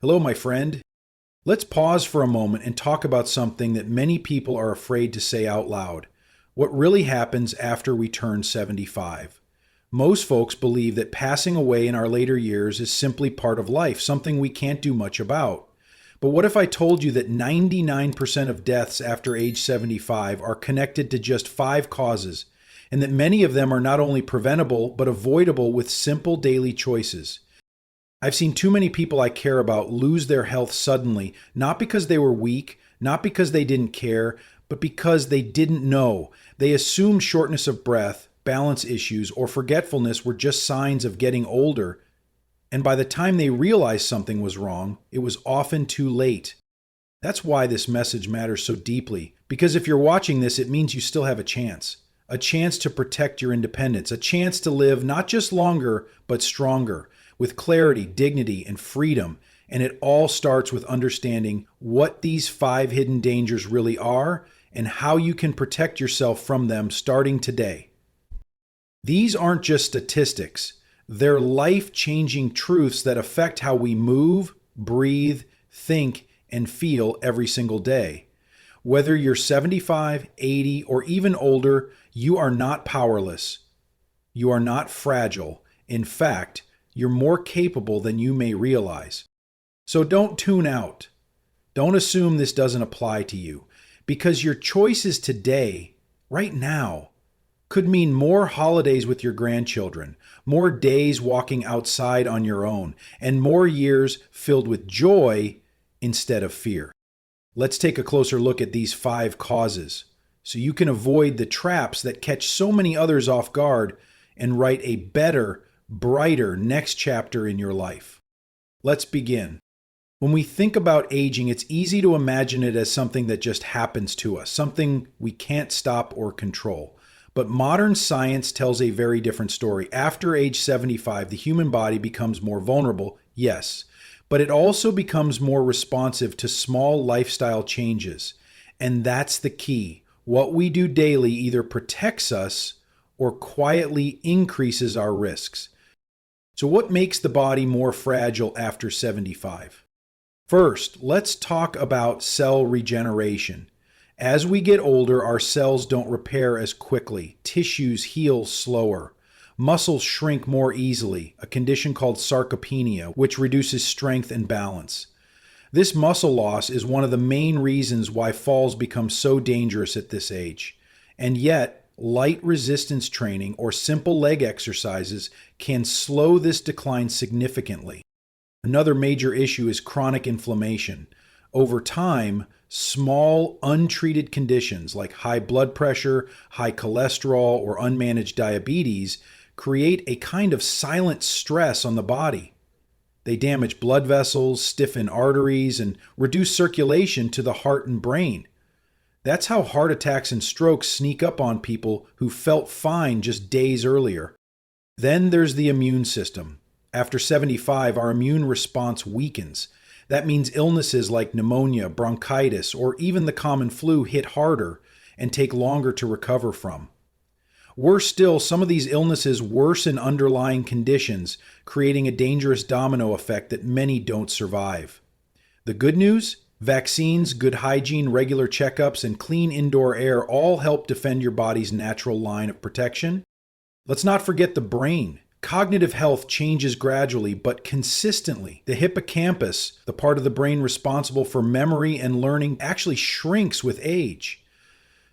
Hello, my friend. Let's pause for a moment and talk about something that many people are afraid to say out loud. What really happens after we turn 75? Most folks believe that passing away in our later years is simply part of life, something we can't do much about. But what if I told you that 99% of deaths after age 75 are connected to just 5 causes, and that many of them are not only preventable but avoidable with simple daily choices? I've seen too many people I care about lose their health suddenly, not because they were weak, not because they didn't care, but because they didn't know. They assumed shortness of breath, balance issues, or forgetfulness were just signs of getting older, and by the time they realized something was wrong, it was often too late. That's why this message matters so deeply, because if you're watching this, it means you still have a chance to protect your independence, a chance to live not just longer, but stronger, with clarity, dignity, and freedom. And it all starts with understanding what these 5 hidden dangers really are and how you can protect yourself from them starting today. These aren't just statistics. They're life-changing truths that affect how we move, breathe, think, and feel every single day. Whether you're 75, 80, or even older, you are not powerless. You are not fragile. In fact, you're more capable than you may realize. So don't tune out. Don't assume this doesn't apply to you, because your choices today, right now, could mean more holidays with your grandchildren, more days walking outside on your own, and more years filled with joy instead of fear. Let's take a closer look at these 5 causes so you can avoid the traps that catch so many others off guard and write a better, brighter next chapter in your life. Let's begin. When we think about aging, it's easy to imagine it as something that just happens to us, something we can't stop or control. But modern science tells a very different story. After age 75, the human body becomes more vulnerable, yes, but it also becomes more responsive to small lifestyle changes. And that's the key. What we do daily either protects us or quietly increases our risks. So what makes the body more fragile after 75? First, let's talk about cell regeneration. As we get older, our cells don't repair as quickly. Tissues heal slower. Muscles shrink more easily, a condition called sarcopenia, which reduces strength and balance. This muscle loss is one of the main reasons why falls become so dangerous at this age. And yet, light resistance training or simple leg exercises can slow this decline significantly. Another major issue is chronic inflammation. Over time, small, untreated conditions like high blood pressure, high cholesterol, or unmanaged diabetes create a kind of silent stress on the body. They damage blood vessels, stiffen arteries, and reduce circulation to the heart and brain. That's how heart attacks and strokes sneak up on people who felt fine just days earlier. Then there's the immune system. After 75, our immune response weakens. That means illnesses like pneumonia, bronchitis, or even the common flu hit harder and take longer to recover from. Worse still, some of these illnesses worsen underlying conditions, creating a dangerous domino effect that many don't survive. The good news? Vaccines, good hygiene, regular checkups, and clean indoor air all help defend your body's natural line of protection. Let's not forget the brain. Cognitive health changes gradually but consistently. The hippocampus, the part of the brain responsible for memory and learning, actually shrinks with age.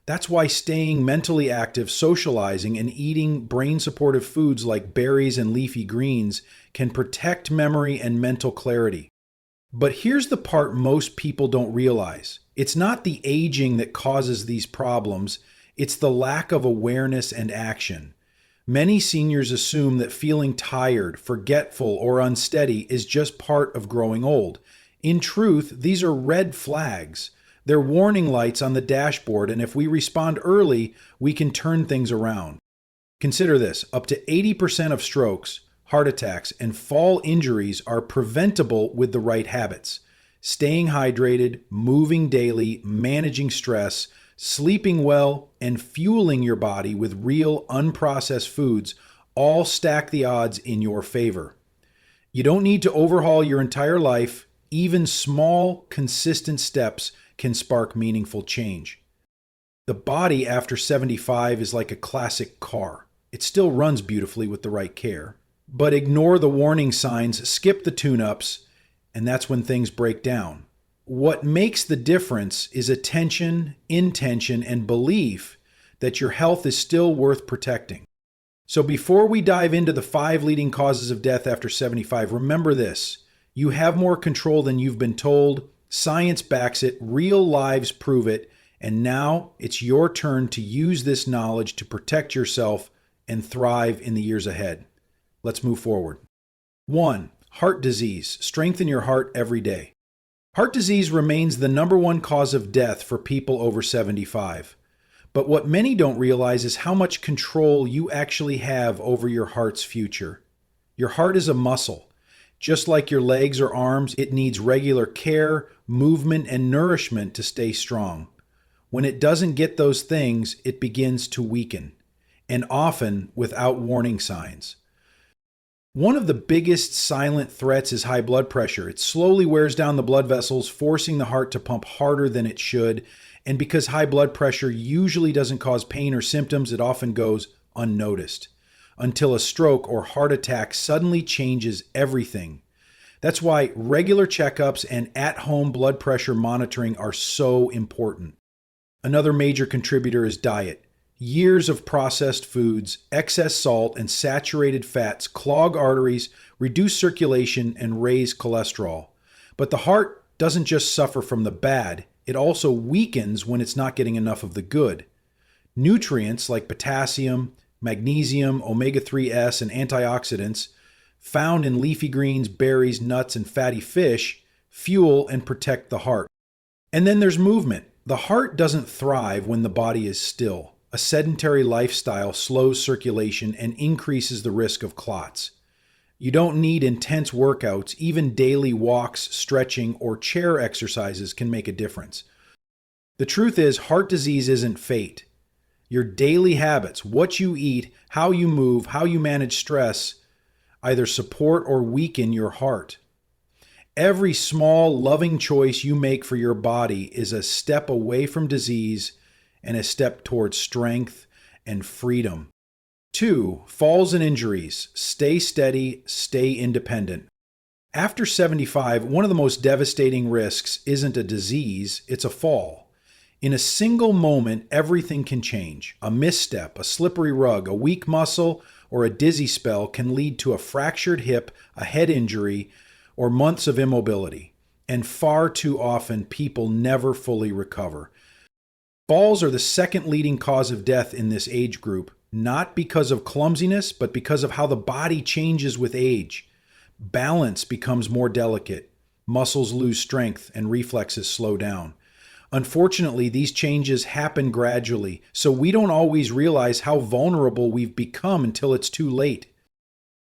That's why staying mentally active, socializing, and eating brain-supportive foods like berries and leafy greens can protect memory and mental clarity. But here's the part most people don't realize. It's not the aging that causes these problems, it's the lack of awareness and action. Many seniors assume that feeling tired, forgetful, or unsteady is just part of growing old. In truth, these are red flags. They're warning lights on the dashboard, and if we respond early, we can turn things around. Consider this, up to 80% of strokes, heart attacks, and fall injuries are preventable with the right habits. Staying hydrated, moving daily, managing stress, sleeping well, and fueling your body with real unprocessed foods all stack the odds in your favor. You don't need to overhaul your entire life. Even small, consistent steps can spark meaningful change. The body after 75 is like a classic car. It still runs beautifully with the right care. But ignore the warning signs, skip the tune-ups, and that's when things break down. What makes the difference is attention, intention, and belief that your health is still worth protecting. So before we dive into the 5 leading causes of death after 75, remember this. You have more control than you've been told. Science backs it. Real lives prove it. And now it's your turn to use this knowledge to protect yourself and thrive in the years ahead. Let's move forward. 1. Heart disease. Strengthen your heart every day. Heart disease remains the #1 cause of death for people over 75. But what many don't realize is how much control you actually have over your heart's future. Your heart is a muscle. Just like your legs or arms, it needs regular care, movement, and nourishment to stay strong. When it doesn't get those things, it begins to weaken, and often without warning signs. One of the biggest silent threats is high blood pressure. It slowly wears down the blood vessels, forcing the heart to pump harder than it should. And because high blood pressure usually doesn't cause pain or symptoms, it often goes unnoticed until a stroke or heart attack suddenly changes everything. That's why regular checkups and at-home blood pressure monitoring are so important. Another major contributor is diet. Years of processed foods, excess salt, and saturated fats clog arteries, reduce circulation, and raise cholesterol. But the heart doesn't just suffer from the bad, it also weakens when it's not getting enough of the good. Nutrients like potassium, magnesium, omega-3s, and antioxidants found in leafy greens, berries, nuts, and fatty fish fuel and protect the heart. And then there's movement. The heart doesn't thrive when the body is still. A sedentary lifestyle slows circulation and increases the risk of clots. You don't need intense workouts. Even daily walks, stretching, or chair exercises can make a difference. The truth is, heart disease isn't fate. Your daily habits, what you eat, how you move, how you manage stress, either support or weaken your heart. Every small, loving choice you make for your body is a step away from disease and a step towards strength and freedom. 2. Falls and injuries. Stay steady, stay independent. After 75, one of the most devastating risks isn't a disease, it's a fall. In a single moment, everything can change. A misstep, a slippery rug, a weak muscle, or a dizzy spell can lead to a fractured hip, a head injury, or months of immobility. And far too often, people never fully recover. Falls are the second leading cause of death in this age group, not because of clumsiness, but because of how the body changes with age. Balance becomes more delicate, muscles lose strength, and reflexes slow down. Unfortunately, these changes happen gradually, so we don't always realize how vulnerable we've become until it's too late.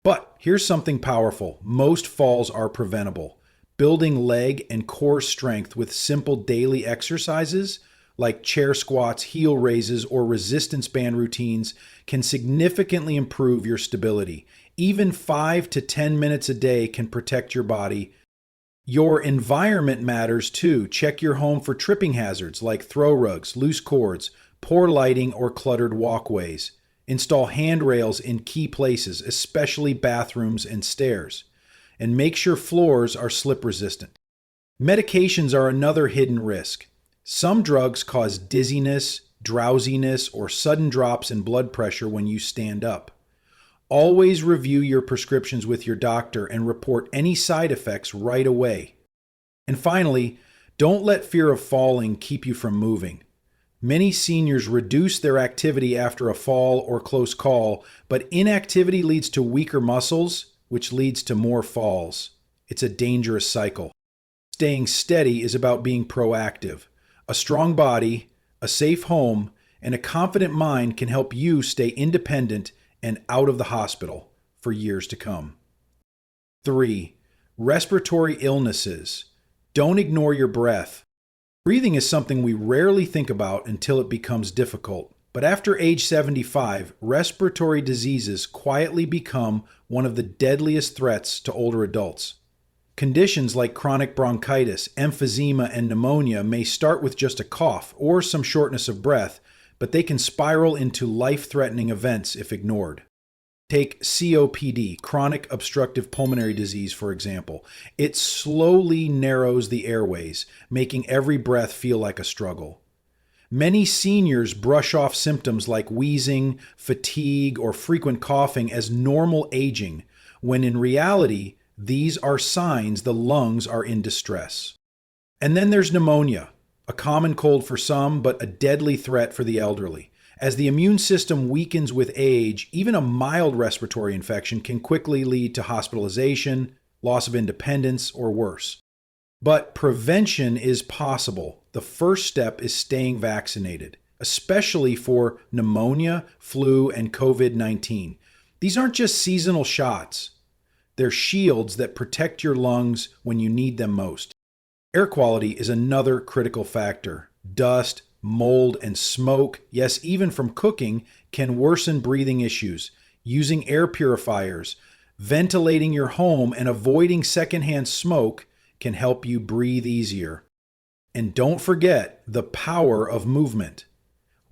But here's something powerful. Most falls are preventable. Building leg and core strength with simple daily exercises like chair squats, heel raises, or resistance band routines can significantly improve your stability. Even 5 to 10 minutes a day can protect your body. Your environment matters too. Check your home for tripping hazards like throw rugs, loose cords, poor lighting, or cluttered walkways. Install handrails in key places, especially bathrooms and stairs. And make sure floors are slip resistant. Medications are another hidden risk. Some drugs cause dizziness, drowsiness, or sudden drops in blood pressure when you stand up. Always review your prescriptions with your doctor and report any side effects right away. And finally, don't let fear of falling keep you from moving. Many seniors reduce their activity after a fall or close call, but inactivity leads to weaker muscles, which leads to more falls. It's a dangerous cycle. Staying steady is about being proactive. A strong body, a safe home, and a confident mind can help you stay independent and out of the hospital for years to come. 3. Respiratory illnesses. Don't ignore your breath. Breathing is something we rarely think about until it becomes difficult. But after age 75, respiratory diseases quietly become one of the deadliest threats to older adults. Conditions like chronic bronchitis, emphysema, and pneumonia may start with just a cough or some shortness of breath, but they can spiral into life-threatening events if ignored. Take COPD, chronic obstructive pulmonary disease, for example. It slowly narrows the airways, making every breath feel like a struggle. Many seniors brush off symptoms like wheezing, fatigue, or frequent coughing as normal aging, when in reality, these are signs the lungs are in distress. And then there's pneumonia, a common cold for some, but a deadly threat for the elderly. As the immune system weakens with age, even a mild respiratory infection can quickly lead to hospitalization, loss of independence, or worse. But prevention is possible. The first step is staying vaccinated, especially for pneumonia, flu, and COVID-19. These aren't just seasonal shots. They're shields that protect your lungs when you need them most. Air quality is another critical factor. Dust, mold, and smoke, yes, even from cooking, can worsen breathing issues. Using air purifiers, ventilating your home, and avoiding secondhand smoke can help you breathe easier. And don't forget the power of movement.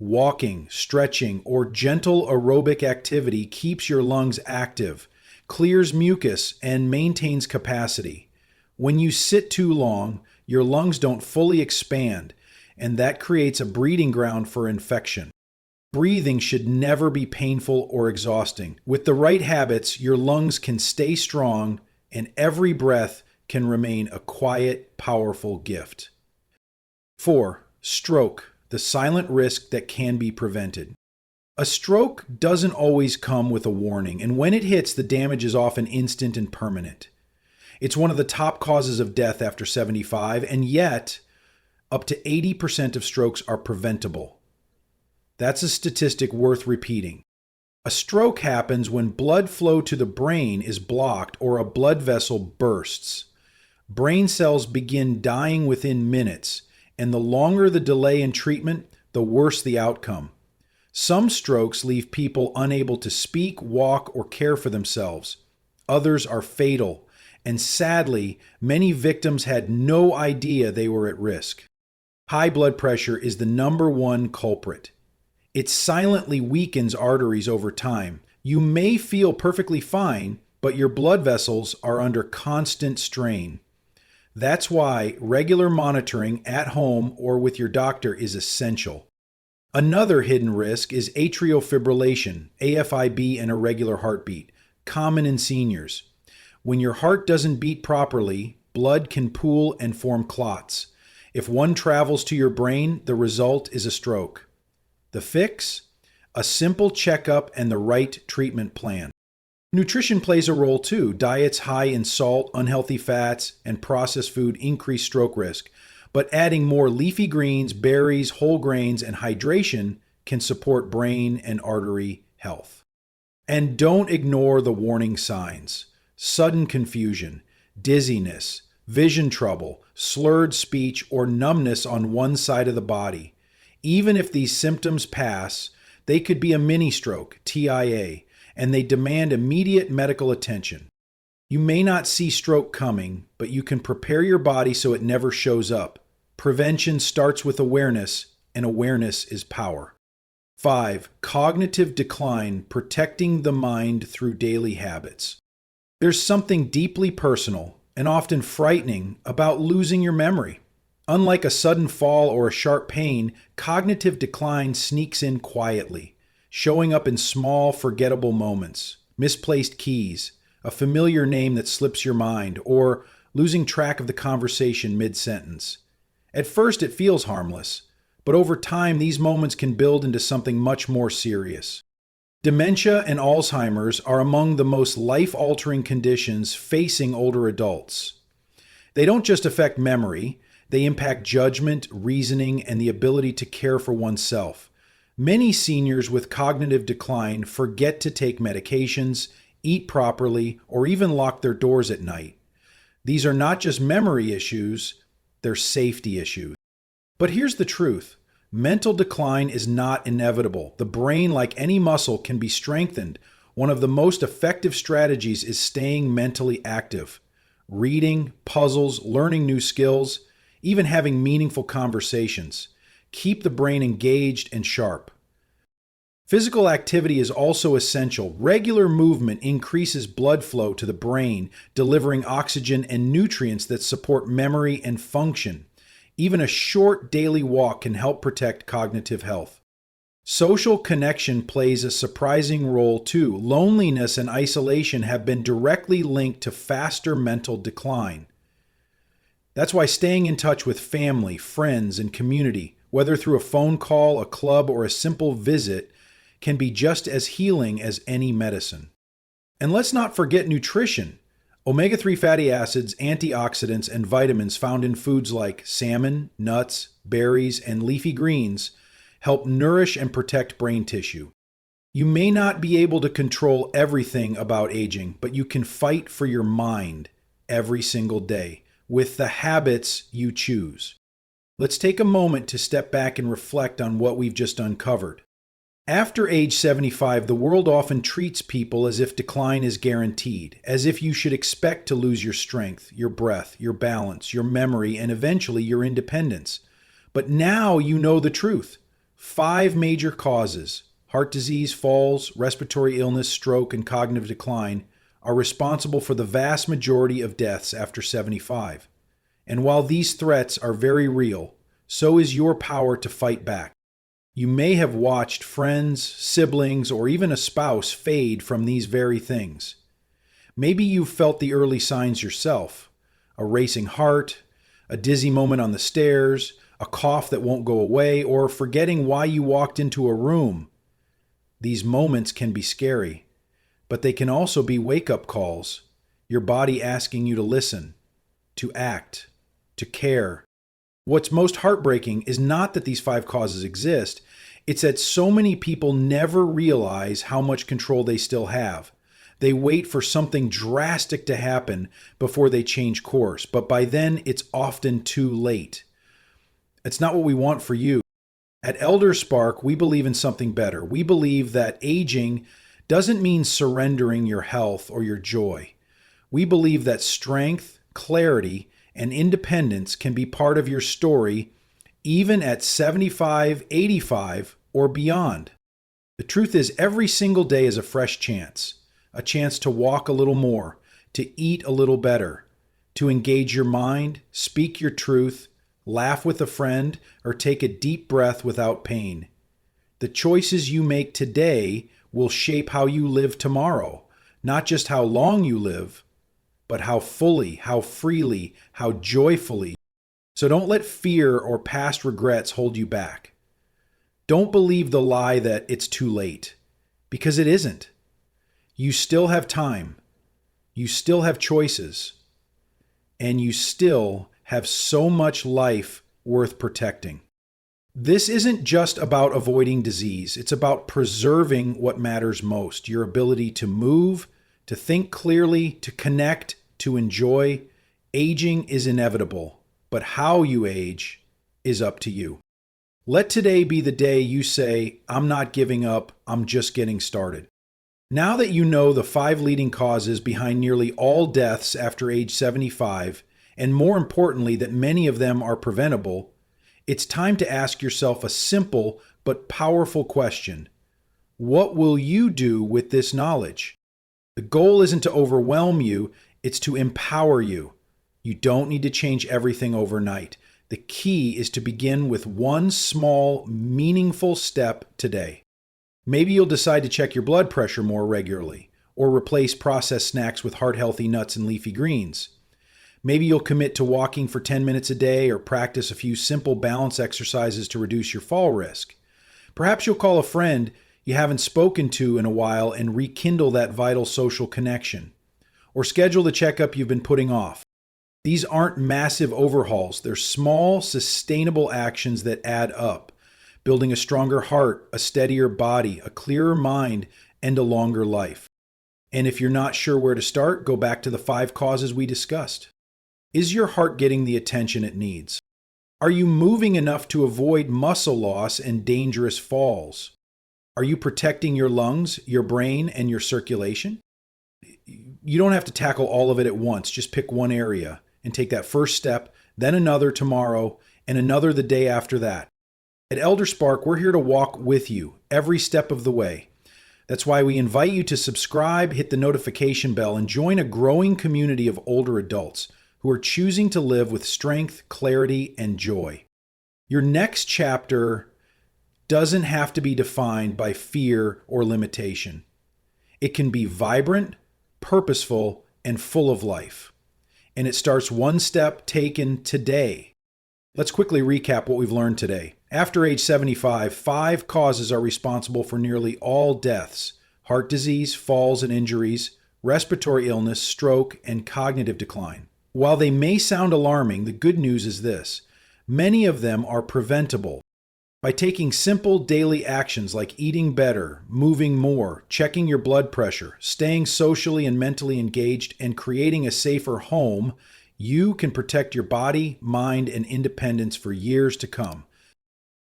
Walking, stretching, or gentle aerobic activity keeps your lungs active, clears mucus, and maintains capacity. When you sit too long, your lungs don't fully expand, and that creates a breeding ground for infection. Breathing should never be painful or exhausting. With the right habits, your lungs can stay strong, and every breath can remain a quiet, powerful gift. 4. Stroke, the silent risk that can be prevented. A stroke doesn't always come with a warning, and when it hits, the damage is often instant and permanent. It's one of the top causes of death after 75, and yet, up to 80% of strokes are preventable. That's a statistic worth repeating. A stroke happens when blood flow to the brain is blocked or a blood vessel bursts. Brain cells begin dying within minutes, and the longer the delay in treatment, the worse the outcome. Some strokes leave people unable to speak, walk, or care for themselves. Others are fatal, and sadly, many victims had no idea they were at risk. High blood pressure is the number one culprit. It silently weakens arteries over time. You may feel perfectly fine, but your blood vessels are under constant strain. That's why regular monitoring at home or with your doctor is essential. Another hidden risk is atrial fibrillation, AFib, and irregular heartbeat, common in seniors. When your heart doesn't beat properly, blood can pool and form clots. If one travels to your brain, the result is a stroke. The fix? A simple checkup and the right treatment plan. Nutrition plays a role too. Diets high in salt, unhealthy fats, and processed food increase stroke risk. But adding more leafy greens, berries, whole grains, and hydration can support brain and artery health. And don't ignore the warning signs. Sudden confusion, dizziness, vision trouble, slurred speech, or numbness on one side of the body. Even if these symptoms pass, they could be a mini stroke, TIA, and they demand immediate medical attention. You may not see stroke coming, but you can prepare your body so it never shows up. Prevention starts with awareness, and awareness is power. 5. Cognitive decline, protecting the mind through daily habits. There's something deeply personal and often frightening about losing your memory. Unlike a sudden fall or a sharp pain, cognitive decline sneaks in quietly, showing up in small, forgettable moments. Misplaced keys, a familiar name that slips your mind, or losing track of the conversation mid-sentence. At first, it feels harmless, but over time, these moments can build into something much more serious. Dementia and Alzheimer's are among the most life-altering conditions facing older adults. They don't just affect memory, they impact judgment, reasoning, and the ability to care for oneself. Many seniors with cognitive decline forget to take medications, eat properly, or even lock their doors at night. These are not just memory issues, they're safety issues. But here's the truth. Mental decline is not inevitable. The brain, like any muscle, can be strengthened. One of the most effective strategies is staying mentally active. reading, puzzles, learning new skills, even having meaningful conversations. Keep the brain engaged and sharp. Physical activity is also essential. Regular movement increases blood flow to the brain, delivering oxygen and nutrients that support memory and function. Even a short daily walk can help protect cognitive health. Social connection plays a surprising role too. Loneliness and isolation have been directly linked to faster mental decline. That's why staying in touch with family, friends, and community, whether through a phone call, a club, or a simple visit, can be just as healing as any medicine. And let's not forget nutrition. Omega-3 fatty acids, antioxidants, and vitamins found in foods like salmon, nuts, berries, and leafy greens help nourish and protect brain tissue. You may not be able to control everything about aging, but you can fight for your mind every single day with the habits you choose. Let's take a moment to step back and reflect on what we've just uncovered. After age 75, the world often treats people as if decline is guaranteed, as if you should expect to lose your strength, your breath, your balance, your memory, and eventually your independence. But now you know the truth. 5 major causes, heart disease, falls, respiratory illness, stroke, and cognitive decline, are responsible for the vast majority of deaths after 75. And while these threats are very real, so is your power to fight back. You may have watched friends, siblings, or even a spouse fade from these very things. Maybe you've felt the early signs yourself: a racing heart, a dizzy moment on the stairs, a cough that won't go away, or forgetting why you walked into a room. These moments can be scary, but they can also be wake-up calls, your body asking you to listen, to act, to care. What's most heartbreaking is not that these 5 causes exist, it's that so many people never realize how much control they still have. They wait for something drastic to happen before they change course, but by then it's often too late. It's not what we want for you. At ElderSpark, we believe in something better. We believe that aging doesn't mean surrendering your health or your joy. We believe that strength, clarity, and independence can be part of your story even at 75, 85, or beyond. The truth is, every single day is a fresh chance. A chance to walk a little more, to eat a little better, to engage your mind, speak your truth, laugh with a friend, or take a deep breath without pain. The choices you make today will shape how you live tomorrow, not just how long you live, but how fully, how freely, how joyfully. So don't let fear or past regrets hold you back. Don't believe the lie that it's too late, because it isn't. You still have time. You still have choices. And you still have so much life worth protecting. This isn't just about avoiding disease. It's about preserving what matters most: your ability to move, to think clearly, to connect, to enjoy. Aging is inevitable, but how you age is up to you. Let today be the day you say, "I'm not giving up, I'm just getting started." Now that you know the 5 leading causes behind nearly all deaths after age 75, and more importantly that many of them are preventable, it's time to ask yourself a simple but powerful question. What will you do with this knowledge? The goal isn't to overwhelm you, it's to empower you. You don't need to change everything overnight. The key is to begin with one small, meaningful step today. Maybe you'll decide to check your blood pressure more regularly, or replace processed snacks with heart-healthy nuts and leafy greens. Maybe you'll commit to walking for 10 minutes a day or practice a few simple balance exercises to reduce your fall risk. Perhaps you'll call a friend you haven't spoken to in a while and rekindle that vital social connection. Or schedule the checkup you've been putting off. These aren't massive overhauls. They're small, sustainable actions that add up, building a stronger heart, a steadier body, a clearer mind, and a longer life. And if you're not sure where to start, go back to the 5 causes we discussed. Is your heart getting the attention it needs? Are you moving enough to avoid muscle loss and dangerous falls? Are you protecting your lungs, your brain, and your circulation? You don't have to tackle all of it at once. Just pick one area and take that first step, then another tomorrow, and another the day after that. At ElderSpark, we're here to walk with you every step of the way. That's why we invite you to subscribe, hit the notification bell, and join a growing community of older adults who are choosing to live with strength, clarity, and joy. Your next chapter doesn't have to be defined by fear or limitation. It can be vibrant, purposeful, and full of life. And it starts one step taken today. Let's quickly recap what we've learned today. After age 75, 5 causes are responsible for nearly all deaths: heart disease, falls and injuries, respiratory illness, stroke, and cognitive decline. While they may sound alarming, the good news is this: many of them are preventable. By taking simple daily actions like eating better, moving more, checking your blood pressure, staying socially and mentally engaged, and creating a safer home, you can protect your body, mind, and independence for years to come.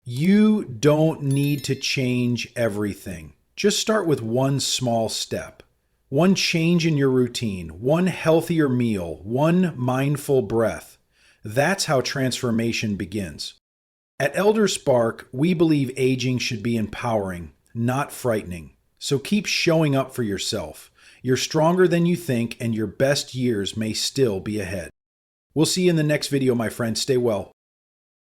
You don't need to change everything. Just start with one small step. One change in your routine, one healthier meal, one mindful breath. That's how transformation begins. At ElderSpark, we believe aging should be empowering, not frightening. So keep showing up for yourself. You're stronger than you think, and your best years may still be ahead. We'll see you in the next video, my friend. Stay well.